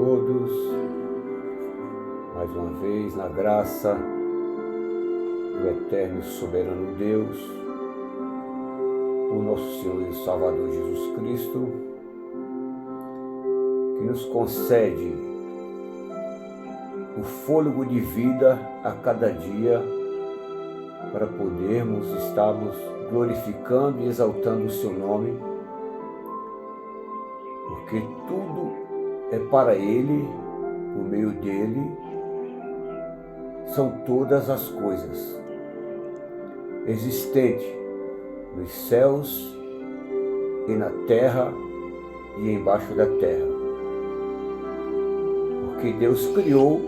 todos, mais uma vez na graça do eterno e soberano Deus, o nosso Senhor e Salvador Jesus Cristo, que nos concede o fôlego de vida a cada dia para podermos estarmos glorificando e exaltando o seu nome, porque tudo é para Ele, por meio dEle, são todas as coisas existentes nos céus e na terra e embaixo da terra. Porque Deus criou,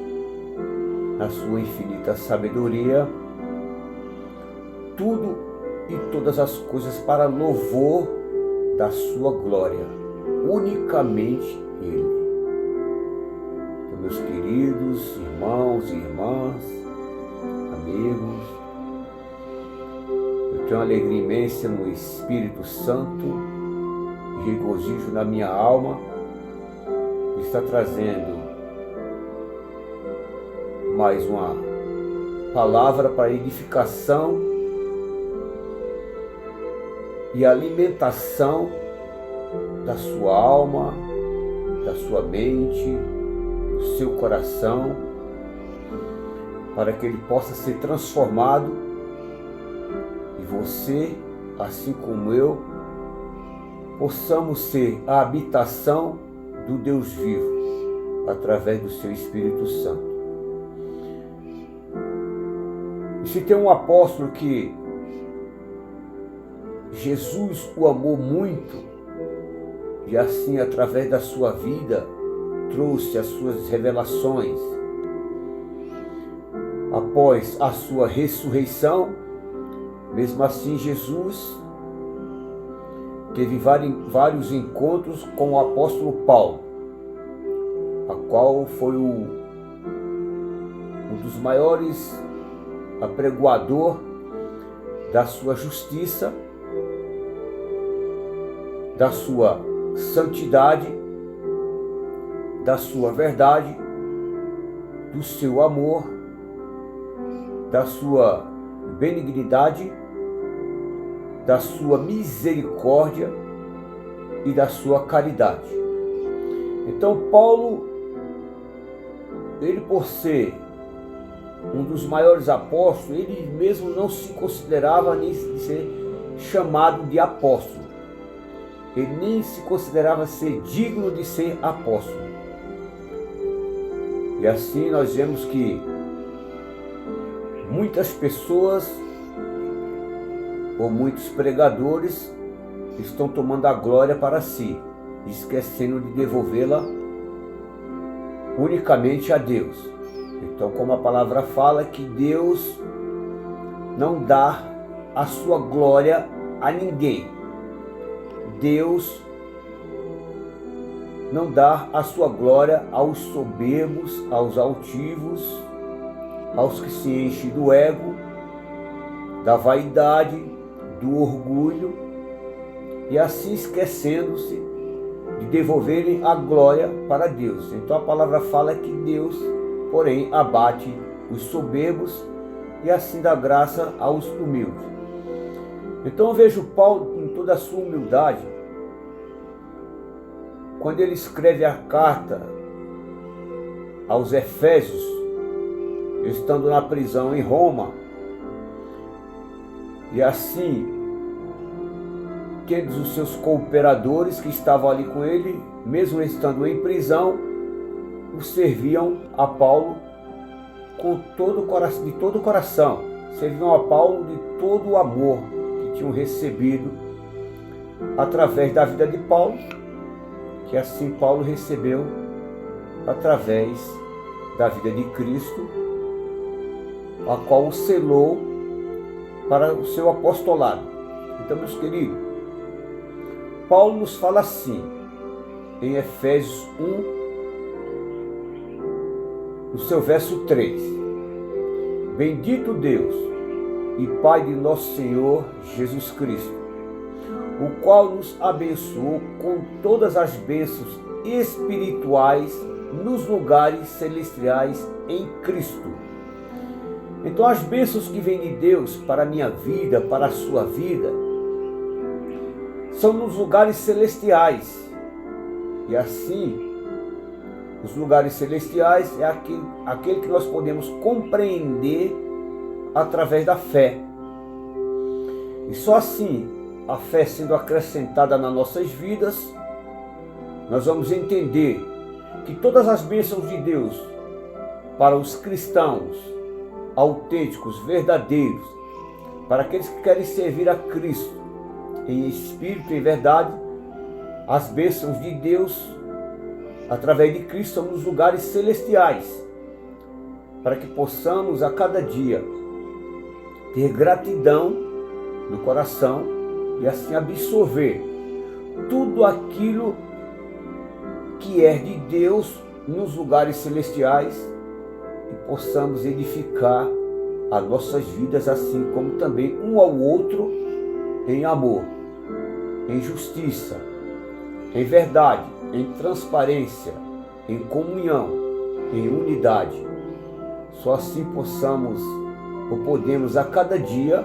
na sua infinita sabedoria, tudo e todas as coisas para louvor da sua glória, unicamente Ele. Então, meus queridos irmãos e irmãs, amigos, eu tenho uma alegria imensa no Espírito Santo, regozijo na minha alma, que está trazendo mais uma palavra para edificação e alimentação da sua alma, da sua mente, do seu coração, para que ele possa ser transformado e você, assim como eu, possamos ser a habitação do Deus vivo através do seu Espírito Santo. E se tem um apóstolo que Jesus o amou muito e assim através da sua vida trouxe as suas revelações, após a sua ressurreição, mesmo assim Jesus teve vários encontros com o apóstolo Paulo, a qual foi um dos maiores apregoador da sua justiça, da sua santidade, da sua verdade, do seu amor, da sua benignidade, da sua misericórdia e da sua caridade. Então Paulo, ele por ser um dos maiores apóstolos, ele mesmo não se considerava nem ser chamado de apóstolo. Ele nem se considerava ser digno de ser apóstolo. E assim nós vemos que muitas pessoas ou muitos pregadores estão tomando a glória para si, esquecendo de devolvê-la unicamente a Deus. Então, como a palavra fala, que Deus não dá a sua glória a ninguém. Deus não dá a sua glória aos soberbos, aos altivos, aos que se enchem do ego, da vaidade, do orgulho, e assim esquecendo-se de devolverem a glória para Deus. Então a palavra fala que Deus, porém, abate os soberbos e assim dá graça aos humildes. Então eu vejo Paulo com toda a sua humildade, quando ele escreve a carta aos Efésios, estando na prisão em Roma, e assim, tendo os seus cooperadores que estavam ali com ele, mesmo estando em prisão, o serviam a Paulo com de todo o coração, serviam a Paulo de todo o amor que tinham recebido através da vida de Paulo, que assim Paulo recebeu através da vida de Cristo, a qual o selou para o seu apostolado. Então, meus queridos, Paulo nos fala assim, em Efésios 1, no seu verso 3. Bendito Deus e Pai de nosso Senhor Jesus Cristo, o qual nos abençoou com todas as bênçãos espirituais nos lugares celestiais em Cristo. Então as bênçãos que vêm de Deus para a minha vida, para a sua vida, são nos lugares celestiais. E assim, os lugares celestiais é aquele que nós podemos compreender através da fé. E só assim, a fé sendo acrescentada nas nossas vidas, nós vamos entender que todas as bênçãos de Deus para os cristãos autênticos, verdadeiros, para aqueles que querem servir a Cristo em espírito e em verdade, as bênçãos de Deus através de Cristo são nos lugares celestiais, para que possamos a cada dia ter gratidão no coração e assim absorver tudo aquilo que é de Deus nos lugares celestiais e possamos edificar as nossas vidas, assim como também um ao outro em amor, em justiça, em verdade, em transparência, em comunhão, em unidade. Só assim possamos ou podemos a cada dia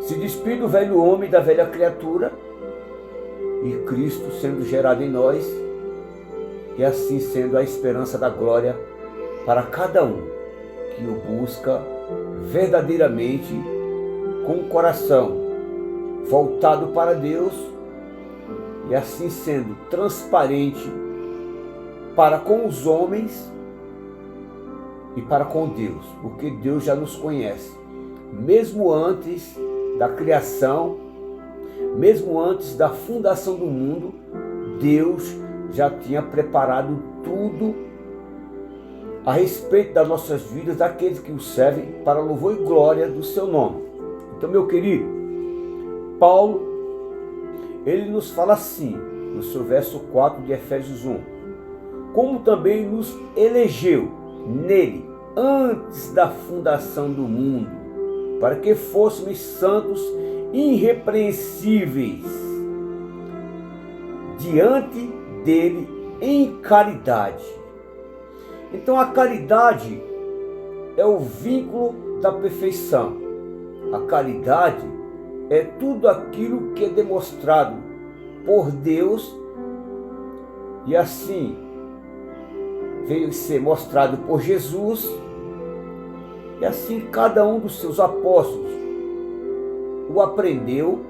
se despir do velho homem e da velha criatura e Cristo sendo gerado em nós e assim sendo a esperança da glória para cada um que o busca verdadeiramente com o coração voltado para Deus e assim sendo transparente para com os homens e para com Deus, porque Deus já nos conhece, mesmo antes da criação, mesmo antes da fundação do mundo, Deus já tinha preparado tudo a respeito das nossas vidas, daqueles que o servem para louvor e glória do seu nome. Então, meu querido, Paulo, ele nos fala assim, no seu verso 4 de Efésios 1, como também nos elegeu nele, antes da fundação do mundo, para que fôssemos santos irrepreensíveis diante dele em caridade. Então a caridade é o vínculo da perfeição. A caridade é tudo aquilo que é demonstrado por Deus e assim veio ser mostrado por Jesus e assim cada um dos seus apóstolos o aprendeu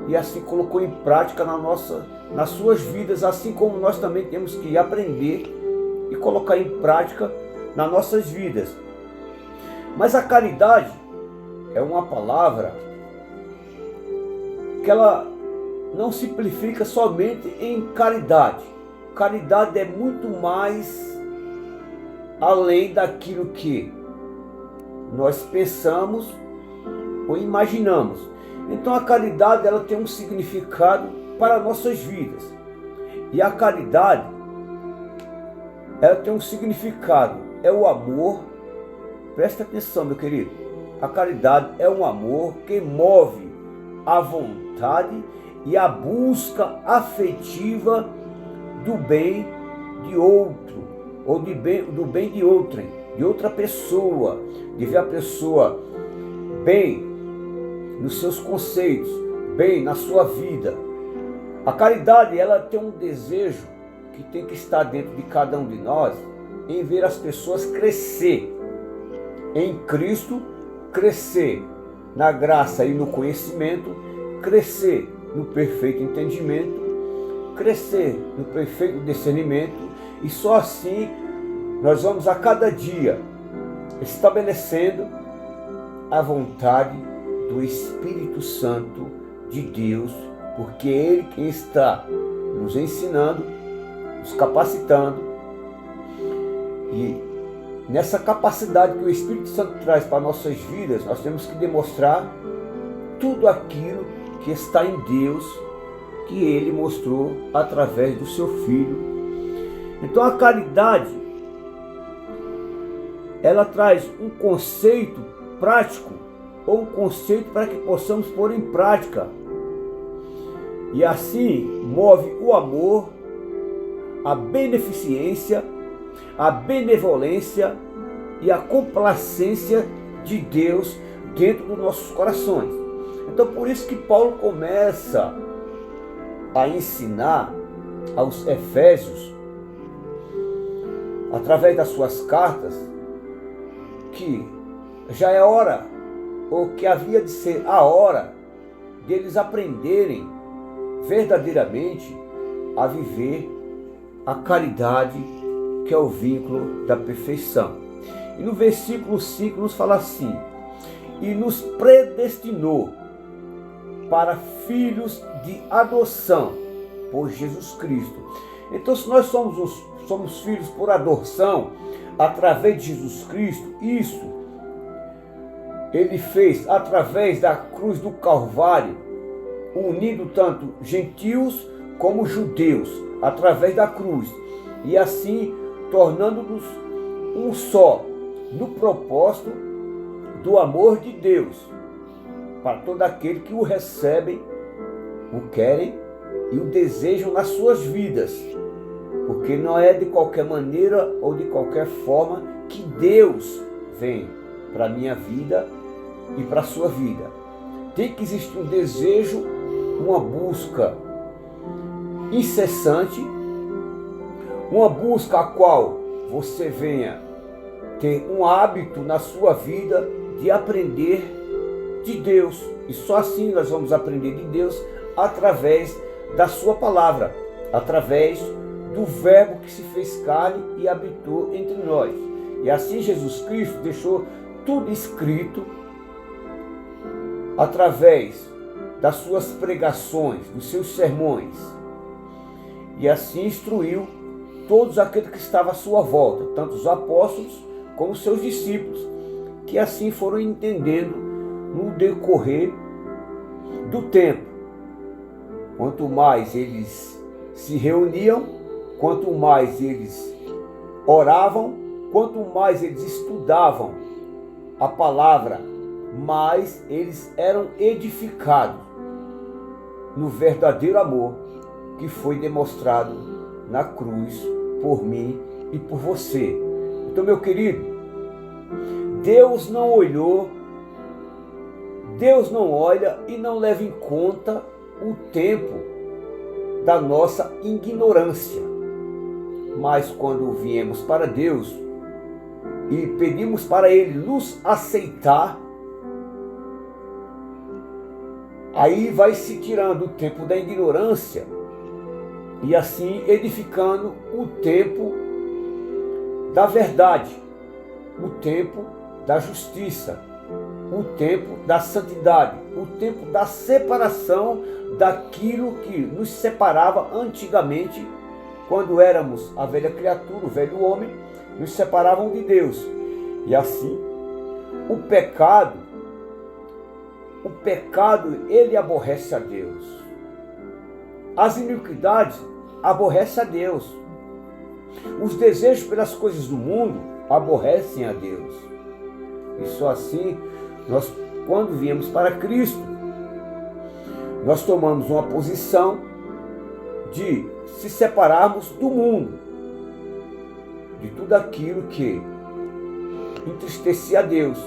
e assim colocou em prática nas suas vidas, assim como nós também temos que aprender e colocar em prática nas nossas vidas. Mas a caridade é uma palavra que ela não simplifica somente em caridade. Caridade é muito mais além daquilo que nós pensamos ou imaginamos. Então a caridade ela tem um significado para nossas vidas. E a caridade ela tem um significado, é o amor. Presta atenção, meu querido. A caridade é um amor que move a vontade e a busca afetiva do bem de outro, ou do bem de outrem, de outra pessoa, de ver a pessoa bem nos seus conceitos, bem na sua vida. A caridade, ela tem um desejo que tem que estar dentro de cada um de nós, em ver as pessoas crescer em Cristo, crescer na graça e no conhecimento, crescer no perfeito entendimento, crescer no perfeito discernimento, e só assim nós vamos a cada dia estabelecendo a vontade do Espírito Santo de Deus, porque é Ele quem está nos ensinando, nos capacitando, e nessa capacidade que o Espírito Santo traz para nossas vidas, nós temos que demonstrar tudo aquilo que está em Deus, que Ele mostrou através do seu Filho. Então a caridade, ela traz um conceito prático, ou um conceito para que possamos pôr em prática. E assim move o amor, a beneficência, a benevolência e a complacência de Deus dentro dos nossos corações. Então por isso que Paulo começa a ensinar aos Efésios, através das suas cartas, que já é hora, ou que havia de ser a hora, deles aprenderem verdadeiramente a viver a caridade, que é o vínculo da perfeição. E no versículo 5 nos fala assim: e nos predestinou para filhos de adoção por Jesus Cristo. Então, se nós somos filhos por adoção através de Jesus Cristo, isso Ele fez através da cruz do Calvário, unindo tanto gentios como judeus, através da cruz, e assim tornando-nos um só, no propósito do amor de Deus, para todo aquele que o recebem, o querem e o desejam nas suas vidas, porque não é de qualquer maneira ou de qualquer forma que Deus vem para a minha vida e para a sua vida. Tem que existir um desejo, uma busca incessante, uma busca a qual você venha ter um hábito na sua vida de aprender de Deus. E só assim nós vamos aprender de Deus através da sua palavra, através do verbo que se fez carne e habitou entre nós. E assim Jesus Cristo deixou tudo escrito através das suas pregações, dos seus sermões. E assim instruiu todos aqueles que estavam à sua volta, tanto os apóstolos como os seus discípulos, que assim foram entendendo no decorrer do tempo. Quanto mais eles se reuniam, quanto mais eles oravam, quanto mais eles estudavam a palavra, mais eles eram edificados no verdadeiro amor que foi demonstrado na cruz por mim e por você. Então, meu querido, Deus não olhou, Deus não olha e não leva em conta o tempo da nossa ignorância. Mas quando viemos para Deus e pedimos para Ele nos aceitar, aí vai se tirando o tempo da ignorância e assim edificando o tempo da verdade, o tempo da justiça, o tempo da santidade, o tempo da separação daquilo que nos separava antigamente, quando éramos a velha criatura, o velho homem, nos separavam de Deus. E assim, o pecado, ele aborrece a Deus. As iniquidades aborrecem a Deus. Os desejos pelas coisas do mundo aborrecem a Deus. E só assim, nós, quando viemos para Cristo, nós tomamos uma posição de se separarmos do mundo, de tudo aquilo que entristecia a Deus.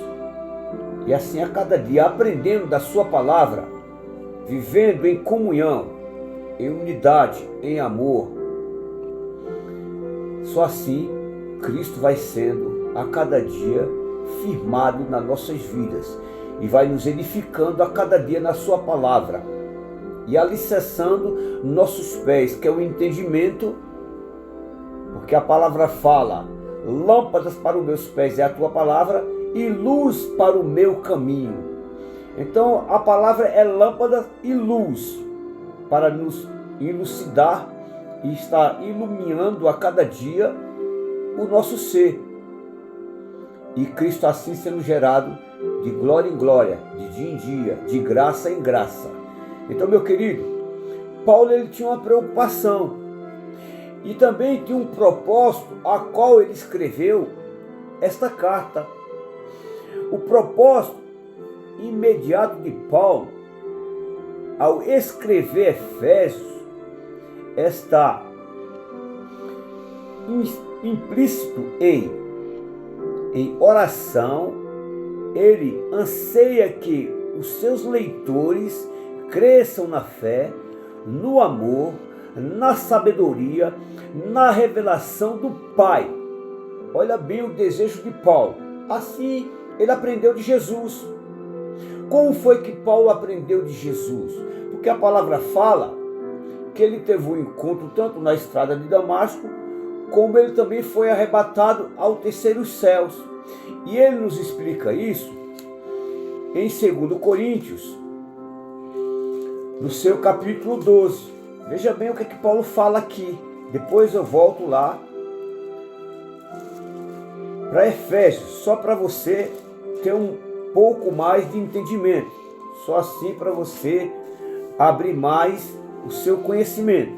E assim, a cada dia, aprendendo da sua palavra, vivendo em comunhão, em unidade, em amor. Só assim, Cristo vai sendo, a cada dia, firmado nas nossas vidas. E vai nos edificando a cada dia na sua palavra. E alicerçando nossos pés, que é o entendimento, porque a palavra fala: lâmpadas para os meus pés é a tua palavra e luz para o meu caminho. Então a palavra é lâmpada e luz para nos elucidar e estar iluminando a cada dia o nosso ser. E Cristo assim sendo gerado de glória em glória, de dia em dia, de graça em graça. Então, meu querido, Paulo, ele tinha uma preocupação e também tinha um propósito a qual ele escreveu esta carta. O propósito imediato de Paulo ao escrever Efésios, esta implícito em oração, ele anseia que os seus leitores cresçam na fé, no amor, na sabedoria, na revelação do Pai. Olha bem o desejo de Paulo. Assim ele aprendeu de Jesus. Como foi que Paulo aprendeu de Jesus? Porque a palavra fala que ele teve um encontro tanto na estrada de Damasco, como ele também foi arrebatado ao terceiro céus. E ele nos explica isso em 2 Coríntios, no seu capítulo 12. Veja bem o que Paulo fala aqui. Depois eu volto lá para Efésios, só para você ter um pouco mais de entendimento. Só assim para você abrir mais o seu conhecimento.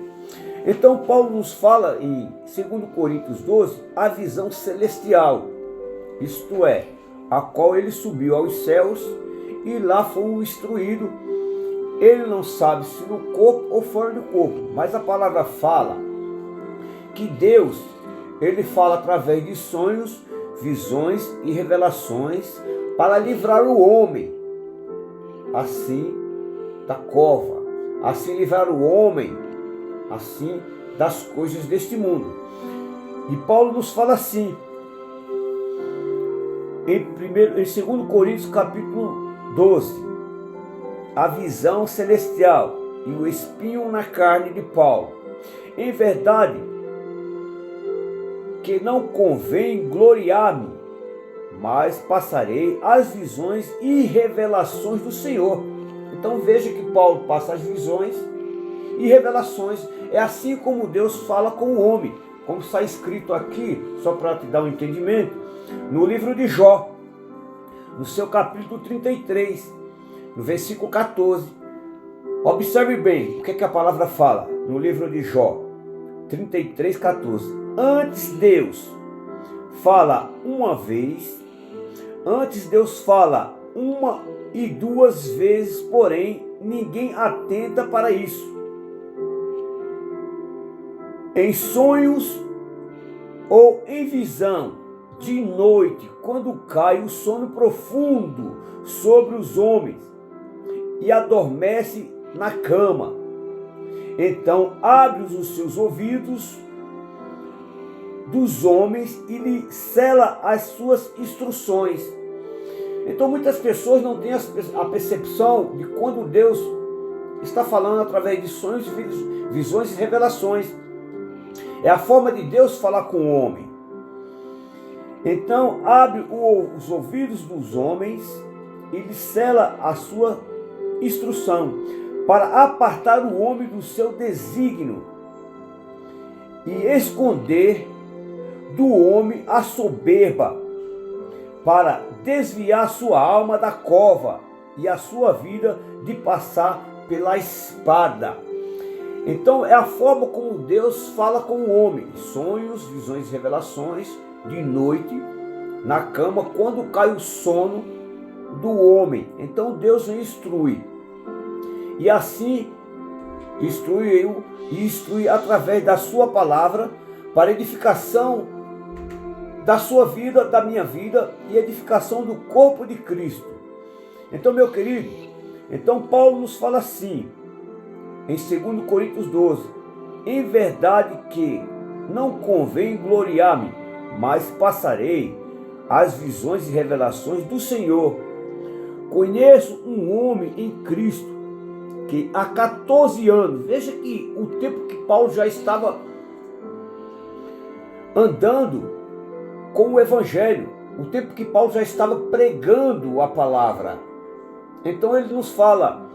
Então Paulo nos fala em 2 Coríntios 12 a visão celestial, isto é, a qual ele subiu aos céus e lá foi instruído. Ele não sabe se no corpo ou fora do corpo, mas a palavra fala que Deus, ele fala através de sonhos, visões e revelações para livrar o homem, assim, da cova, assim livrar o homem, assim, das coisas deste mundo. E Paulo nos fala assim, em 2 Coríntios capítulo 12, a visão celestial e o espinho na carne de Paulo. Em verdade, que não convém gloriar-me, mas passarei as visões e revelações do Senhor. Então veja que Paulo passa as visões e revelações. É assim como Deus fala com o homem, como está escrito aqui, só para te dar um entendimento, no livro de Jó, no seu capítulo 33, no versículo 14. Observe bem o que a palavra fala no livro de Jó 33, 14. Antes Deus fala uma vez, antes Deus fala uma e duas vezes, porém ninguém atenta para isso. Em sonhos ou em visão, de noite, quando cai o sono profundo sobre os homens e adormece na cama, então abre os seus ouvidos dos homens e lhe sela as suas instruções. Então muitas pessoas não têm a percepção de quando Deus está falando através de sonhos, visões e revelações. É a forma de Deus falar com o homem. Então abre os ouvidos dos homens e lhe sela a sua instrução, para apartar o homem do seu desígnio e esconder do homem a soberba, para desviar sua alma da cova e a sua vida de passar pela espada. Então é a forma como Deus fala com o homem, sonhos, visões e revelações, de noite, na cama, quando cai o sono do homem. Então Deus instrui, e assim instrui através da sua palavra, para edificação da sua vida, da minha vida, e edificação do corpo de Cristo. Então, meu querido, então Paulo nos fala assim, em 2 Coríntios 12, em verdade que não convém gloriar-me, mas passarei as visões e revelações do Senhor. Conheço um homem em Cristo que há 14 anos, veja que o tempo que Paulo já estava andando com o Evangelho, o tempo que Paulo já estava pregando a palavra. Então ele nos fala,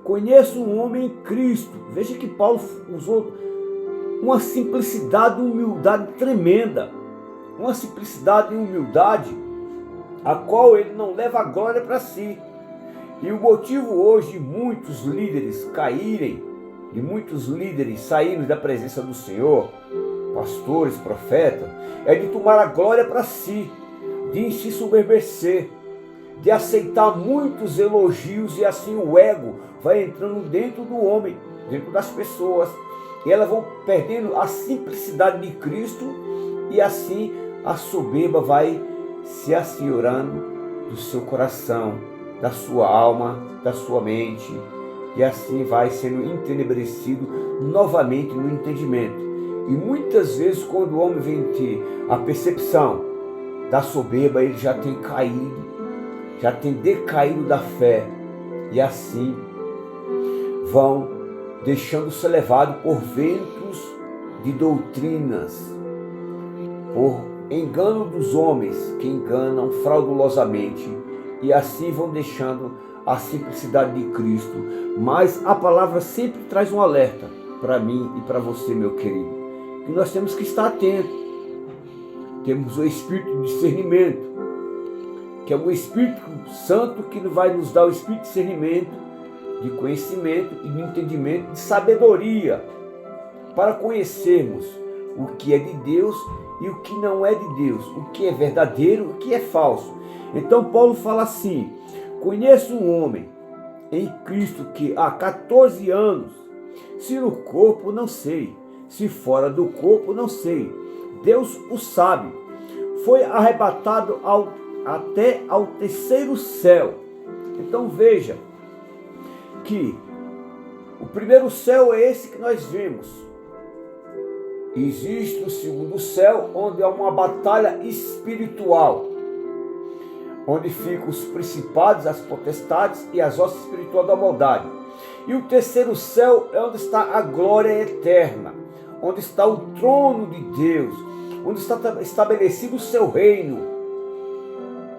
conheço um homem em Cristo. Veja que Paulo usou uma simplicidade e humildade tremenda, uma simplicidade e humildade a qual ele não leva a glória para si. E o motivo hoje de muitos líderes caírem, de muitos líderes saírem da presença do Senhor, pastores, profetas, é de tomar a glória para si, de se soberbecer, de aceitar muitos elogios, e assim o ego vai entrando dentro do homem, dentro das pessoas, e elas vão perdendo a simplicidade de Cristo E assim a soberba vai se assenhorando do seu coração, da sua alma, da sua mente, e assim vai sendo entenebrecido novamente no entendimento. E muitas vezes, quando o homem vem ter a percepção da soberba, ele já tem caído, já tem decaído da fé, e assim vão deixando-se levado por ventos de doutrinas, por engano dos homens que enganam fraudulosamente, e assim vão deixando a simplicidade de Cristo. Mas a palavra sempre traz um alerta para mim e para você, meu querido, que nós temos que estar atentos. Temos o Espírito de discernimento, que é o Espírito Santo que vai nos dar o Espírito de discernimento, de conhecimento e de entendimento, de sabedoria, para conhecermos o que é de Deus e o que não é de Deus, o que é verdadeiro e o que é falso. Então Paulo fala assim: conheço um homem em Cristo que há 14 anos, se no corpo não sei, se fora do corpo não sei, Deus o sabe, foi arrebatado até ao terceiro céu. Então veja que o primeiro céu é esse que nós vemos. Existe o segundo céu, onde há uma batalha espiritual, onde ficam os principados, as potestades e as hostes espirituais da maldade. E o terceiro céu é onde está a glória eterna, onde está o trono de Deus, onde está estabelecido o seu reino,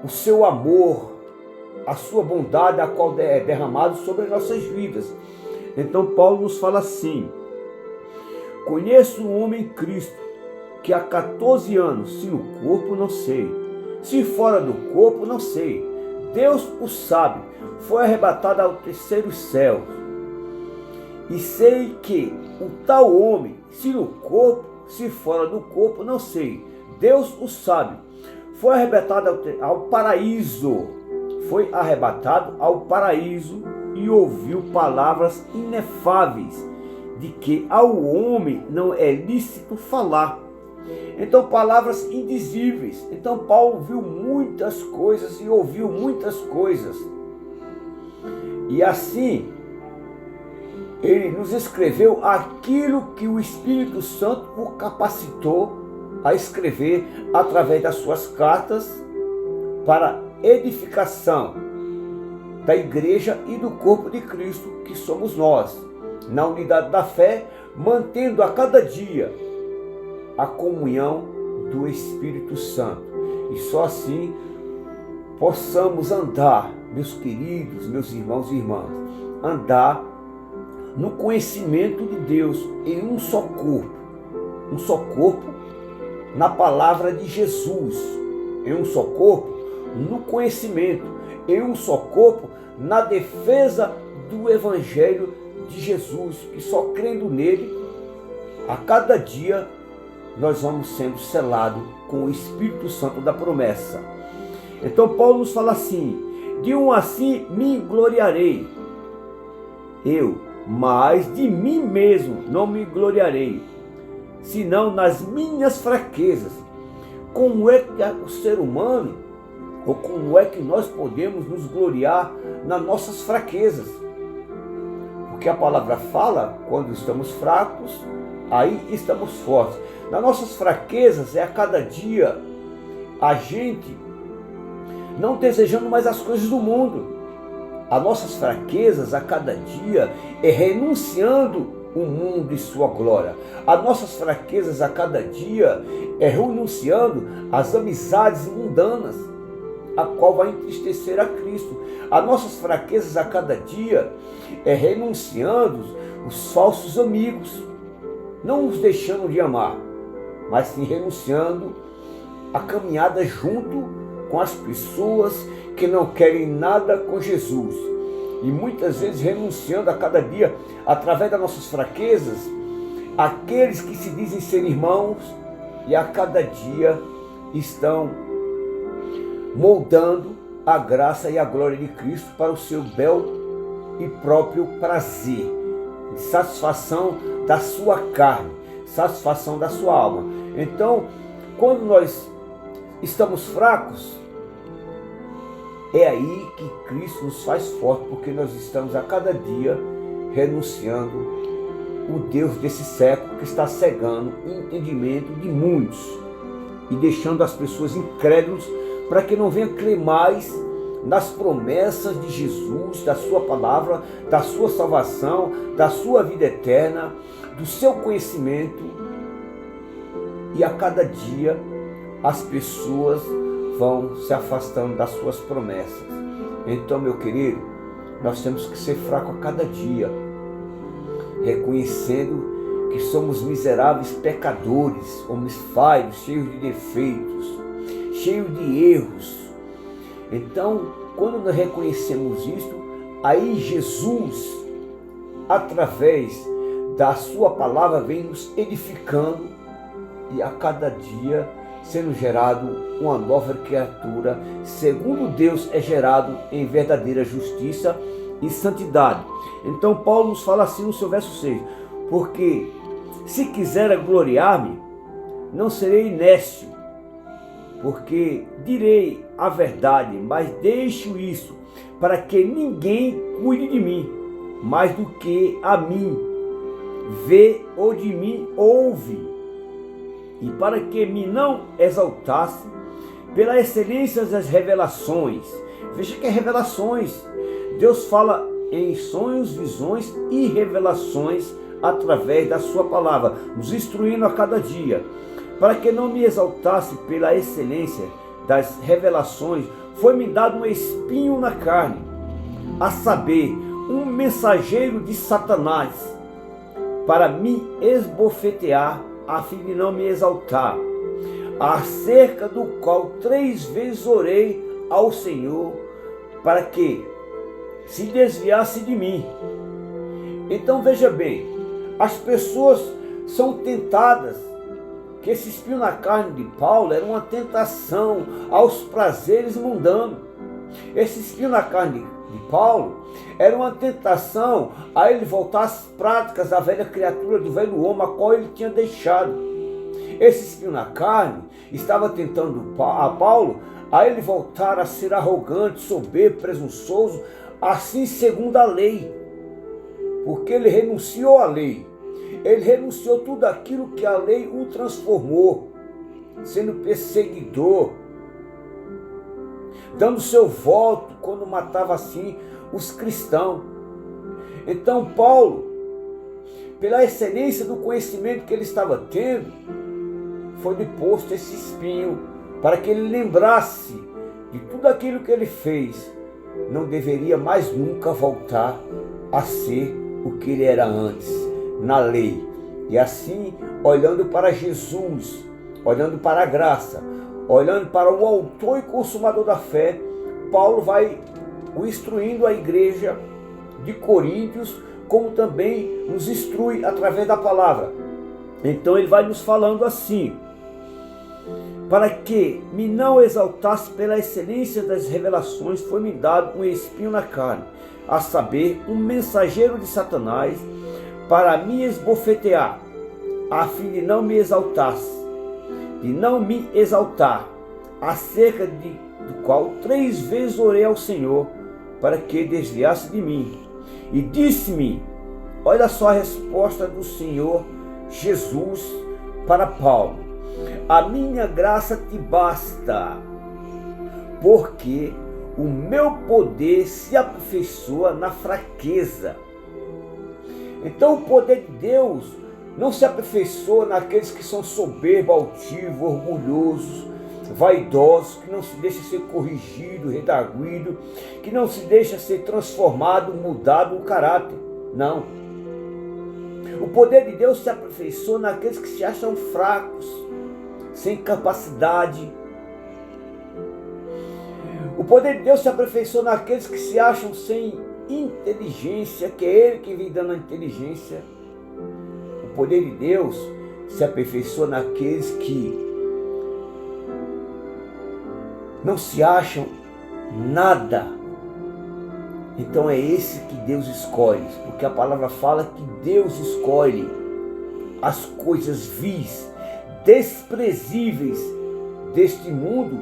o seu amor, a sua bondade, a qual é derramado sobre as nossas vidas. Então Paulo nos fala assim: conheço um homem em Cristo que há 14 anos, se no corpo não sei, se fora do corpo não sei, Deus o sabe, foi arrebatado ao terceiro céu. E sei que o tal homem, se no corpo, se fora do corpo não sei, Deus o sabe, foi arrebatado ao paraíso. Foi arrebatado ao paraíso e ouviu palavras inefáveis, de que ao homem não é lícito falar. Então, palavras indizíveis. Então Paulo viu muitas coisas e ouviu muitas coisas. E assim, ele nos escreveu aquilo que o Espírito Santo o capacitou a escrever através das suas cartas, para edificação da igreja e do corpo de Cristo, que somos nós, na unidade da fé, mantendo a cada dia a comunhão do Espírito Santo. E só assim possamos andar, meus queridos, meus irmãos e irmãs, andar no conhecimento de Deus em um só corpo na palavra de Jesus, em um só corpo no conhecimento, em um só corpo na defesa do Evangelho de Jesus, que só crendo nele, a cada dia nós vamos sendo selados com o Espírito Santo da promessa. Então Paulo nos fala assim: de um assim me gloriarei eu, mas de mim mesmo não me gloriarei, senão nas minhas fraquezas. Como é que o ser humano, ou como é que nós podemos nos gloriar nas nossas fraquezas? Porque a palavra fala, quando estamos fracos, aí estamos fortes. Nas nossas fraquezas é a cada dia a gente não desejando mais as coisas do mundo. As nossas fraquezas a cada dia é renunciando o mundo e sua glória. As nossas fraquezas a cada dia é renunciando as amizades mundanas, a qual vai entristecer a Cristo. As nossas fraquezas a cada dia é renunciando os falsos amigos, não os deixando de amar, mas sim renunciando a caminhada junto com as pessoas que não querem nada com Jesus. E muitas vezes renunciando a cada dia, através das nossas fraquezas, aqueles que se dizem ser irmãos e a cada dia estão moldando a graça e a glória de Cristo para o seu bel e próprio prazer, satisfação da sua carne, satisfação da sua alma. Então, quando nós estamos fracos, é aí que Cristo nos faz forte, porque nós estamos a cada dia renunciando o Deus desse século que está cegando o entendimento de muitos e deixando as pessoas incrédulas para que não venham crer mais nas promessas de Jesus, da sua palavra, da sua salvação, da sua vida eterna, do seu conhecimento. E a cada dia as pessoas vão se afastando das suas promessas. Então, meu querido, nós temos que ser fracos a cada dia, reconhecendo que somos miseráveis pecadores, homens falhos, cheios de defeitos, cheios de erros. Então, quando nós reconhecemos isto, aí Jesus, através da sua palavra, vem nos edificando e a cada dia sendo gerado uma nova criatura, segundo Deus é gerado em verdadeira justiça e santidade. Então Paulo nos fala assim no seu verso 6, porque se quiser gloriar-me, não serei nécio, porque direi a verdade, mas deixo isso, para que ninguém cuide de mim, mais do que a mim vê ou de mim ouve, e para que me não exaltasse pela excelência das revelações. Veja que é revelações. Deus fala em sonhos, visões e revelações através da sua palavra, nos instruindo a cada dia. Para que não me exaltasse pela excelência das revelações, foi-me dado um espinho na carne, a saber, um mensageiro de Satanás, para me esbofetear, a fim de não me exaltar, acerca do qual 3 vezes orei ao Senhor, para que se desviasse de mim. Então veja bem, as pessoas são tentadas, que esse espinho na carne de Paulo era uma tentação aos prazeres mundanos. Esse espinho na carne de Paulo era uma tentação a ele voltar às práticas da velha criatura, do velho homem, a qual ele tinha deixado. Esse espinho na carne estava tentando a Paulo a ele voltar a ser arrogante, soberbo, presunçoso, assim segundo a lei, porque ele renunciou à lei, ele renunciou tudo aquilo que a lei o transformou, sendo perseguidor, dando seu voto quando matava assim os cristãos. Então Paulo, pela excelência do conhecimento que ele estava tendo, foi deposto esse espinho para que ele lembrasse de tudo aquilo que ele fez. Não deveria mais nunca voltar a ser o que ele era antes, na lei. E assim, olhando para Jesus, olhando para a graça, olhando para o autor e consumador da fé, Paulo vai o instruindo a igreja de Coríntios, como também nos instrui através da palavra. Então ele vai nos falando assim: para que me não exaltasse pela excelência das revelações, foi-me dado um espinho na carne, a saber, um mensageiro de Satanás, para me esbofetear, a fim de não me exaltasse, de não me exaltar, acerca do qual 3 vezes orei ao Senhor, para que desviasse de mim. E disse-me, olha só a resposta do Senhor Jesus para Paulo: a minha graça te basta, porque o meu poder se aperfeiçoa na fraqueza. Então o poder de Deus não se aperfeiçoa naqueles que são soberbos, altivos, orgulhosos, vaidosos, que não se deixa ser corrigido, redarguido, que não se deixa ser transformado, mudado o caráter. Não. O poder de Deus se aperfeiçoa naqueles que se acham fracos, sem capacidade. O poder de Deus se aperfeiçoa naqueles que se acham sem inteligência, que é Ele que vem dando a inteligência. O poder de Deus se aperfeiçoa naqueles que não se acham nada. Então é esse que Deus escolhe, porque a palavra fala que Deus escolhe as coisas vis, desprezíveis deste mundo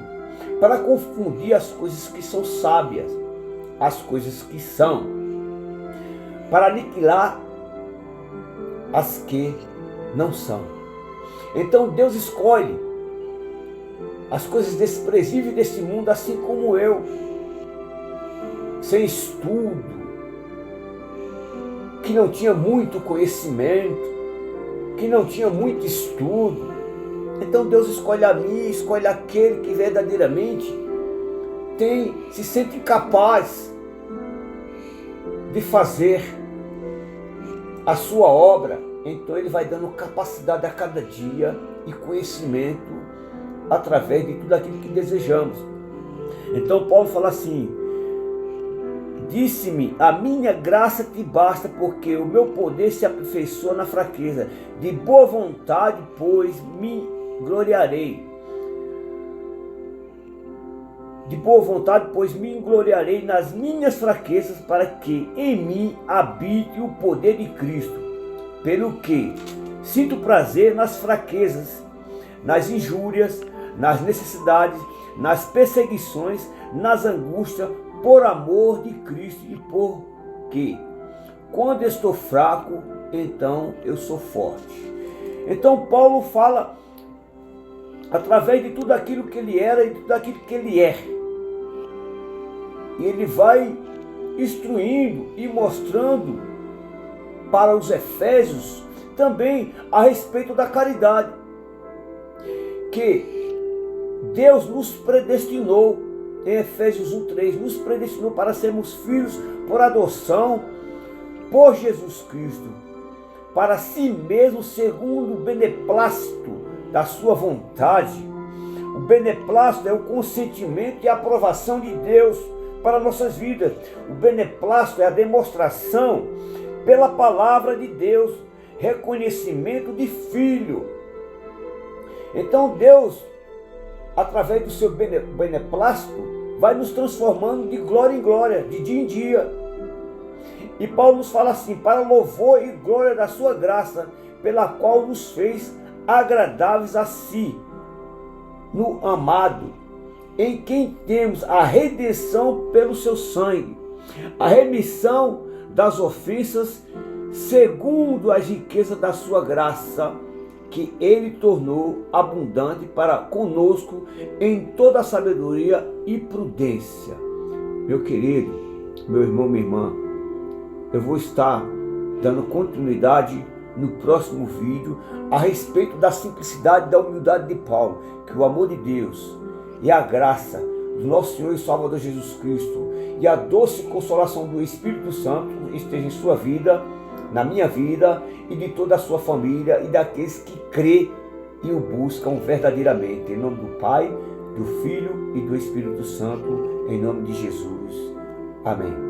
para confundir as coisas que são sábias, as coisas que são, para aniquilar as que não são. Então Deus escolhe as coisas desprezíveis deste mundo, assim como eu, sem estudo, que não tinha muito conhecimento, que não tinha muito estudo. Então Deus escolhe a mim, escolhe aquele que verdadeiramente se sente capaz de fazer a sua obra. Então Ele vai dando capacidade a cada dia e conhecimento através de tudo aquilo que desejamos. Então Paulo fala assim: disse-me, a minha graça te basta, porque o meu poder se aperfeiçoa na fraqueza. De boa vontade, pois, me gloriarei. De boa vontade, pois, me gloriarei nas minhas fraquezas, para que em mim habite o poder de Cristo. Pelo que sinto prazer nas fraquezas, nas injúrias, nas necessidades, nas perseguições, nas angústias, por amor de Cristo, e porque quando estou fraco, então eu sou forte. Então Paulo fala através de tudo aquilo que ele era e de tudo aquilo que ele é. E ele vai instruindo e mostrando para os Efésios também a respeito da caridade, que Deus nos predestinou, em Efésios 1:3, nos predestinou para sermos filhos por adoção por Jesus Cristo, para si mesmo, segundo o beneplácito da sua vontade. O beneplácito é o consentimento e a aprovação de Deus para nossas vidas. O beneplácito é a demonstração pela palavra de Deus, reconhecimento de filho. Então Deus, através do seu beneplácito, vai nos transformando de glória em glória, de dia em dia. E Paulo nos fala assim: para louvor e glória da sua graça, pela qual nos fez agradáveis a si, no amado, em quem temos a redenção pelo seu sangue, a remissão das ofensas, segundo as riquezas da sua graça, que Ele tornou abundante para conosco em toda a sabedoria e prudência. Meu querido, meu irmão, minha irmã, eu vou estar dando continuidade no próximo vídeo a respeito da simplicidade e da humildade de Paulo. Que o amor de Deus e a graça do nosso Senhor e Salvador Jesus Cristo e a doce consolação do Espírito Santo esteja em sua vida, na minha vida e de toda a sua família e daqueles que crê e o buscam verdadeiramente. Em nome do Pai, do Filho e do Espírito Santo, em nome de Jesus. Amém.